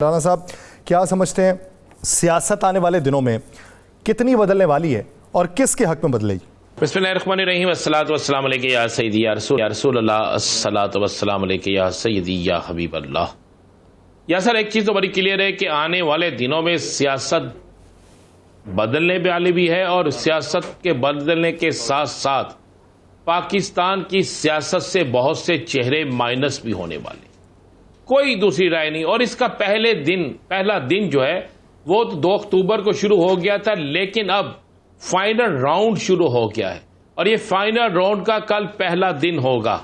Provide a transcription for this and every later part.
राना साहब, क्या समझते हैं सियासत आने वाले दिनों में कितनी बदलने वाली है और किसके हक में बदलेगी? बिस्मिल्लाहिर्रहमानिर्रहीम अस्सलातु वस्सलामु अलैका या सय्यदी या रसूल अल्लाह अस्सलातु वस्सलामु अलैका या सय्यदी या हबीब अल्लाह। या सर, एक चीज़ तो बड़ी क्लियर है कि आने वाले दिनों में सियासत बदलने वाली भी है और सियासत के बदलने के साथ साथ पाकिस्तान की सियासत से बहुत से चेहरे माइनस भी होने वाले, कोई दूसरी राय नहीं। और इसका पहला दिन जो है वो तो 2 अक्टूबर को शुरू हो गया था, लेकिन अब फाइनल राउंड शुरू हो गया है और ये फाइनल राउंड का कल पहला दिन होगा।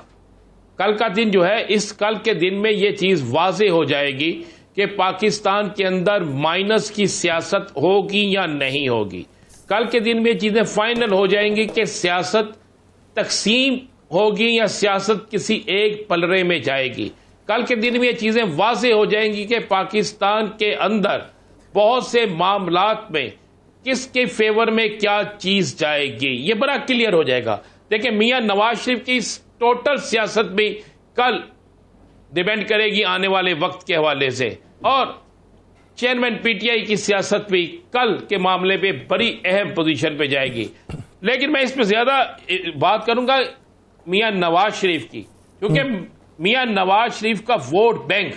कल का दिन जो है, इस कल के दिन में ये चीज वाज़ेह हो जाएगी कि पाकिस्तान के अंदर माइनस की सियासत होगी या नहीं होगी। कल के दिन में ये चीजें फाइनल हो जाएंगी कि सियासत तकसीम होगी या सियासत किसी एक पलड़े में जाएगी। कल के दिन में ये चीजें वाज़ेह हो जाएंगी कि पाकिस्तान के अंदर बहुत से मामलात में किसके फेवर में क्या चीज जाएगी, ये बड़ा क्लियर हो जाएगा। देखिए, मियां नवाज शरीफ की टोटल सियासत भी कल डिपेंड करेगी आने वाले वक्त के हवाले से, और चेयरमैन पीटीआई की सियासत भी कल के मामले पे बड़ी अहम पोजीशन पे जाएगी। लेकिन मैं इस पर ज्यादा बात करूंगा मियां नवाज शरीफ की, क्योंकि मियां नवाज शरीफ का वोट बैंक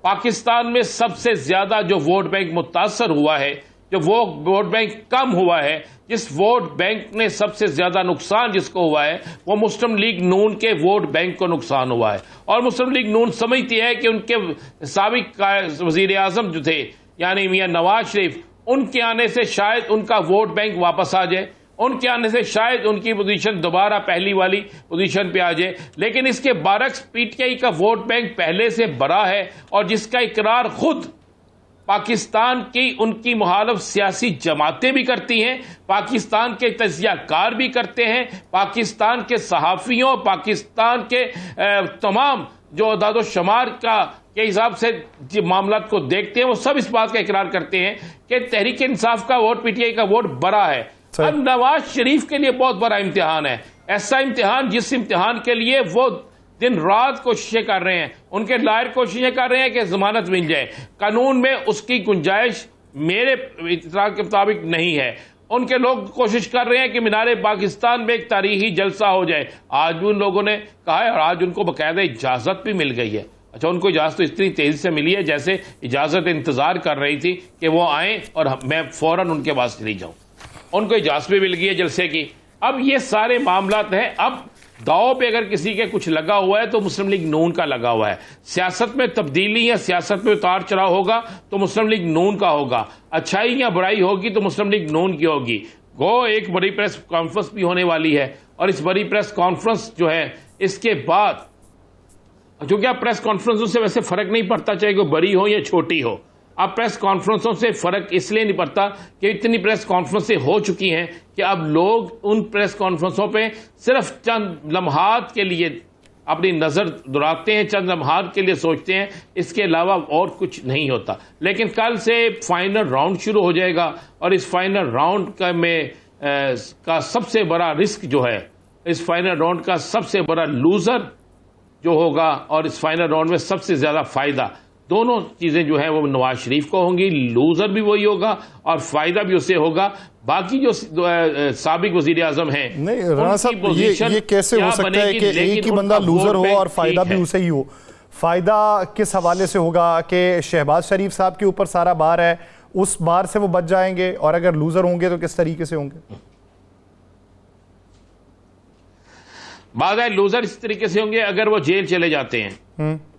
पाकिस्तान में सबसे ज्यादा जो वोट बैंक मुतासर हुआ है, जो वो वोट बैंक कम हुआ है, जिस वोट बैंक ने सबसे ज्यादा नुकसान जिसको हुआ है, वो मुस्लिम लीग नून के वोट बैंक को नुकसान हुआ है। और मुस्लिम लीग नून समझती है कि उनके साबिक वजीर आजम जो थे यानी मियां नवाज शरीफ, उनके आने से शायद उनका वोट बैंक वापस आ जाए, उनके आने से शायद उनकी पोजीशन दोबारा पहली वाली पोजीशन पे आ जाए। लेकिन इसके बरक्स पीटीआई का वोट बैंक पहले से बड़ा है और जिसका इकरार खुद पाकिस्तान की उनकी मुखालिफ सियासी जमातें भी करती हैं, पाकिस्तान के तजियाकार भी करते हैं, पाकिस्तान के सहाफियों, पाकिस्तान के तमाम जो अदाद शुमार के हिसाब से मामला को देखते हैं, वो सब इस बात का इकरार करते हैं कि तहरीक इंसाफ का वोट अब का वोट बड़ा है। अब नवाज शरीफ के लिए बहुत बड़ा इम्तिहान है, ऐसा इम्तिहान जिस इम्तिहान के लिए वो दिन रात कोशिशें कर रहे हैं, उनके लायर कोशिशें कर रहे हैं कि जमानत मिल जाए। कानून में उसकी गुंजाइश मेरे इत्तलात के मुताबिक नहीं है। उनके लोग कोशिश कर रहे हैं कि मीनारे पाकिस्तान में एक तारीखी जलसा हो जाए। आज भी उन लोगों ने कहा है और आज उनको बाकायदा इजाजत भी मिल गई है। अच्छा, उनको इजाजत तो इतनी तेजी से मिली है जैसे इजाजत इंतजार कर रही थी कि वो आए और मैं फौरन उनके पास चली जाऊं। उनको इजाजत भी मिल गई है जलसे की। अब ये सारे मामलात हैं। अब दाव पे अगर किसी के कुछ लगा हुआ है तो मुस्लिम लीग नून का लगा हुआ है। सियासत में तब्दीली या सियासत में उतार चढ़ाव होगा तो मुस्लिम लीग नून का होगा, अच्छाई या बुराई होगी तो मुस्लिम लीग नून की होगी। गो एक बड़ी प्रेस कॉन्फ्रेंस भी होने वाली है और इस बड़ी प्रेस कॉन्फ्रेंस जो है, इसके बाद क्योंकि अब प्रेस कॉन्फ्रेंसों से वैसे फर्क नहीं पड़ता चाहे वो बड़ी हो या छोटी हो। अब प्रेस कॉन्फ्रेंसों से फर्क इसलिए नहीं पड़ता कि इतनी प्रेस कॉन्फ्रेंसें हो चुकी हैं कि अब लोग उन प्रेस कॉन्फ्रेंसों पे सिर्फ चंद लम्हात के लिए अपनी नजर दुराते हैं, चंद लम्हात के लिए सोचते हैं, इसके अलावा और कुछ नहीं होता। लेकिन कल से फाइनल राउंड शुरू हो जाएगा और इस फाइनल राउंड का सबसे बड़ा रिस्क जो है, इस फाइनल राउंड का सबसे बड़ा लूजर जो होगा और इस फाइनल राउंड में सबसे ज्यादा फायदा, दोनों चीजें जो है वो नवाज शरीफ को होंगी। लूजर भी वही होगा और फायदा भी उसे होगा। बाकी जो साबिक वजीर आजम हैं, नहीं राना साहब, ये कैसे हो सकता है कि एक ही बंदा लूजर हो और फायदा भी उसे ही हो? फायदा किस हवाले से होगा कि शहबाज शरीफ साहब के ऊपर सारा बार है, उस बार से वो बच जाएंगे, और अगर लूजर होंगे तो किस तरीके से होंगे? बात है लूजर इस तरीके से होंगे, अगर वो जेल चले जाते हैं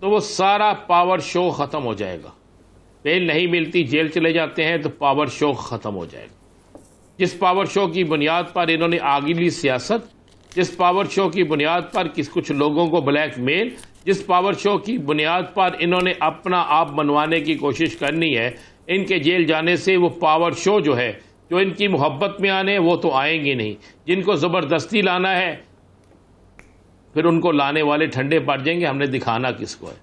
तो वो सारा पावर शो खत्म हो जाएगा। बेल नहीं मिलती, जेल चले जाते हैं तो पावर शो खत्म हो जाएगा। जिस पावर शो की बुनियाद पर इन्होंने आगली सियासत, जिस पावर शो की बुनियाद पर कुछ लोगों को ब्लैकमेल, जिस पावर शो की बुनियाद पर इन्होंने अपना आप बनवाने की कोशिश करनी है, इनके जेल जाने से वो पावर शो जो है, जो इनकी मोहब्बत में आने वो तो आएंगे नहीं। जिनको जबरदस्ती लाना है फिर उनको लाने वाले ठंडे पड़ जाएंगे, हमने दिखाना किसको है।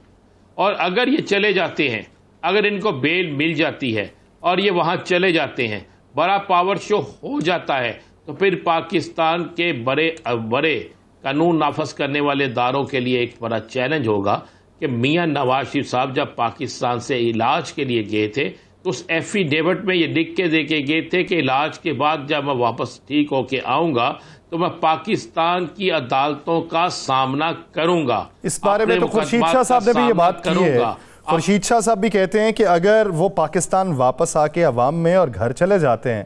और अगर ये चले जाते हैं, अगर इनको बेल मिल जाती है और ये वहां चले जाते हैं, बड़ा पावर शो हो जाता है, तो फिर पाकिस्तान के बड़े कानून नाफज करने वाले इदारों के लिए एक बड़ा चैलेंज होगा कि मियां नवाज शरीफ साहब जब पाकिस्तान से इलाज के लिए गए थे तो उस एफिडेविट में ये लिख के दे के गए थे कि इलाज के बाद जब मैं वापस ठीक होके आऊंगा तो मैं पाकिस्तान की अदालतों का सामना करूंगा। इस बारे में तो खुर्शीद शाह साहब ने भी ये बात की है। खुर्शीद शाह साहब भी कहते हैं कि अगर वो पाकिस्तान वापस आके अवाम में और घर चले जाते हैं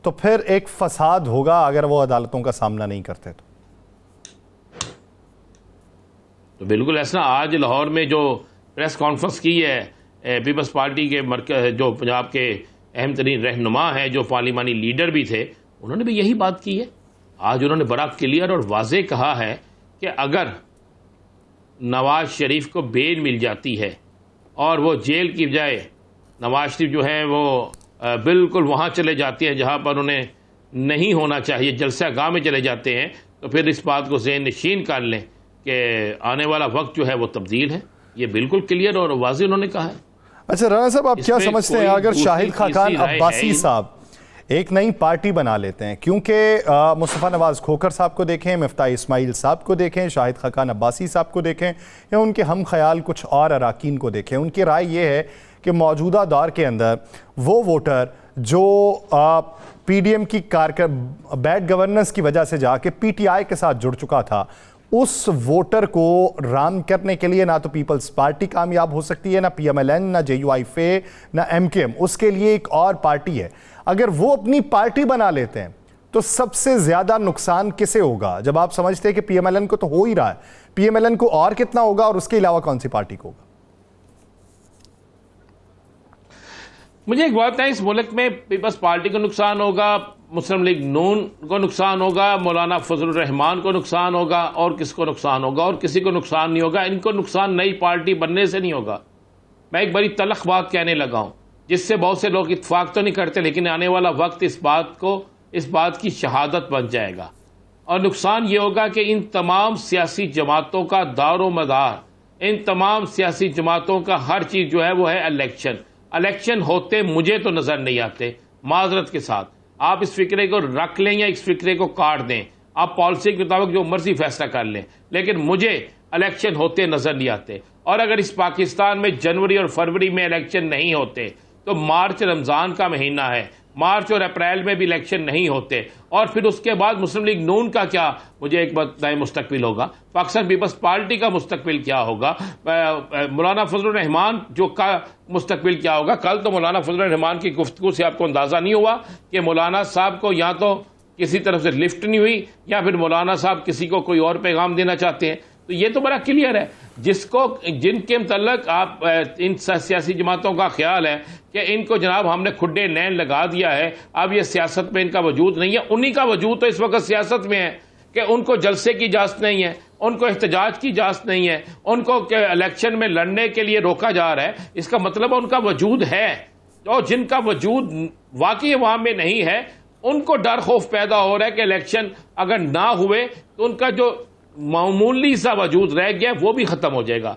तो फिर एक फसाद होगा अगर वो अदालतों का सामना नहीं करते तो बिल्कुल ऐसा। आज लाहौर में जो प्रेस कॉन्फ्रेंस की है पीपल्स पार्टी के मरकज जो पंजाब के अहम तरीन रहनुमा हैं, जो पार्लिमानी लीडर भी थे, उन्होंने भी यही बात की है। आज उन्होंने बड़ा क्लियर और वाज़ेह कहा है कि अगर नवाज शरीफ को बेल मिल जाती है और वो जेल की बजाय नवाज शरीफ जो है वो बिल्कुल वहाँ चले जाते हैं जहाँ पर उन्हें नहीं होना चाहिए, जलसा गाह में चले जाते हैं, तो फिर इस बात को ज़हन नशीन कर लें कि आने वाला वक्त जो है वो तब्दील है। ये बिल्कुल क्लियर और वाज़ेह उन्होंने कहा है। अच्छा राना साहब, आप क्या समझते हैं अगर शाहिद खाकान अब्बासी साहब एक नई पार्टी बना लेते हैं, क्योंकि मुस्तफ़ा नवाज़ खोखर साहब को देखें, मिफ्ता इस्माइल साहब को देखें, शाहिद खाकान अब्बासी साहब को देखें या उनके हम ख्याल कुछ और अराकीन को देखें, उनकी राय ये है कि मौजूदा दौर के अंदर वो वोटर जो पीडीएम की बैड गवर्नेंस की वजह से जाके पीटीआई के साथ जुड़ चुका था, उस वोटर को राम करने के लिए ना तो पीपल्स पार्टी कामयाब हो सकती है, ना पीएमएलएन, ना जेयूआईफे, ना एमकेएम, उसके लिए एक और पार्टी है। अगर वो अपनी पार्टी बना लेते हैं तो सबसे ज्यादा नुकसान किसे होगा? जब आप समझते हैं कि पीएमएलएन को तो हो ही रहा है, पीएमएलएन को और कितना होगा और उसके अलावा कौन सी पार्टी को होगा? मुझे एक बात है, इस मुल्क में पीपल्स पार्टी को नुकसान होगा, मुस्लिम लीग नून को नुकसान होगा, मौलाना फजलुर रहमान को नुकसान होगा, और किसको नुकसान होगा? और किसी को नुकसान नहीं होगा। इनको नुकसान नई पार्टी बनने से नहीं होगा। मैं एक बड़ी तलख बात कहने लगा हूं जिससे बहुत से लोग इत्तेफाक तो नहीं करते, लेकिन आने वाला वक्त इस बात की शहादत बन जाएगा। और नुकसान ये होगा कि इन तमाम सियासी जमातों का दारो मदार, इन तमाम सियासी जमातों का हर चीज जो है वो है इलेक्शन होते मुझे तो नजर नहीं आते। माजरत के साथ आप इस फिक्रे को रख लें या इस फिक्रे को काट दें, आप पॉलिसी के मुताबिक जो मर्जी फैसला कर लें, लेकिन मुझे इलेक्शन होते नजर नहीं आते। और अगर इस पाकिस्तान में जनवरी और फरवरी में इलेक्शन नहीं होते तो मार्च रमजान का महीना है, मार्च और अप्रैल में भी इलेक्शन नहीं होते, और फिर उसके बाद मुस्लिम लीग नून का क्या मुझे एक बताएं मुस्तकबिल होगा, पाकिस्तान पीपल्स पार्टी का मुस्तकबिल क्या होगा, मौलाना फजलुर रहमान जो का मुस्तकबिल क्या होगा। कल तो मौलाना फजलुर रहमान की गुफ्तगू से आपको अंदाजा नहीं हुआ कि मौलाना साहब को या तो किसी तरफ से लिफ्ट नहीं हुई या फिर मौलाना साहब किसी को कोई और पैगाम देना चाहते हैं। तो ये तो बड़ा क्लियर है। जिनके मतलब आप इन सियासी जमातों का ख्याल है कि इनको जनाब हमने खुड्डे नैन लगा दिया है, अब ये सियासत में इनका वजूद नहीं है, उन्हीं का वजूद तो इस वक्त सियासत में है कि उनको जलसे की इजाजत नहीं है, उनको एहतजाज की इजाजत नहीं है, उनको इलेक्शन में लड़ने के लिए रोका जा रहा है। इसका मतलब उनका वजूद है, और जिनका वजूद वाकई वहां में नहीं है उनको डर खौफ पैदा हो रहा है कि इलेक्शन अगर ना हुए तो उनका जो मामूली सा वजूद रह गया वो भी खत्म हो जाएगा।